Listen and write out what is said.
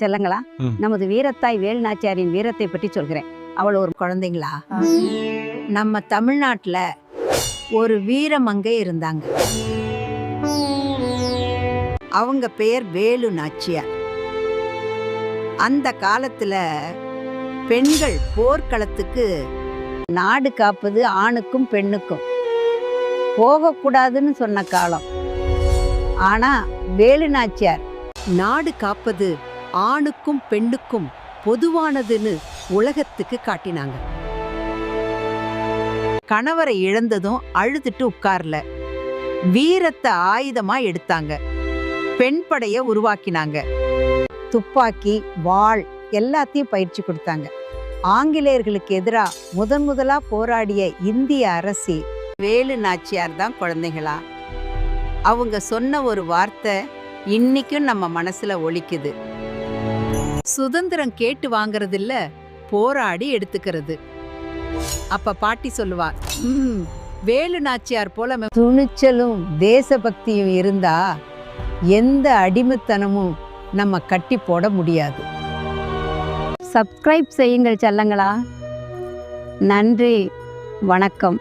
செல்லங்களா, நமது வீரத்தாய் வேலு நாச்சியாரின் வீரத்தை பற்றி சொல்கிறேன். அவள் ஒரு குழந்தைங்களா, நம்ம தமிழ்நாட்டில் ஒரு வீரமங்கை இருந்தாங்க. அவங்க பெயர் வேலு நாச்சியார். அந்த காலத்துல பெண்கள் போர்க்களத்துக்கு நாடு காப்பது ஆணுக்கும் பெண்ணுக்கும் போகக்கூடாதுன்னு சொன்ன காலம். ஆனா வேலு நாச்சியார் நாடு காப்பது ஆணுக்கும் பெண்ணுக்கும் பொதுவானதுன்னு உலகத்துக்கு காட்டினாங்க. கணவரை இழந்ததும் அழுதுட்டு உட்கார்ல, வீரத்தை ஆயுதமா எடுத்தாங்க. பெண் படைய உருவாக்கினாங்க. துப்பாக்கி, வாள் எல்லாத்தையும் பயிற்சி கொடுத்தாங்க. ஆங்கிலேயர்களுக்கு எதிராக முதலா போராடிய இந்திய அரசி வேலு நாச்சியார் தான் குழந்தைகளா. அவங்க சொன்ன ஒரு வார்த்தை இன்னைக்கும் நம்ம மனசுல ஒலிக்குது. சுதந்திரம் கேட்டு வாங்கறது இல்ல, போராடி எடுத்துக்கிறது. அப்ப பாட்டி சொல்லுவா, வேலு நாச்சியார் போல துணிச்சலும் தேசபக்தியும் இருந்தா எந்த அடிமைத்தனமும் நம்ம கட்டி போட முடியாது. சப்ஸ்கிரைப் செய்யுங்கள் செல்லங்களா. நன்றி, வணக்கம்.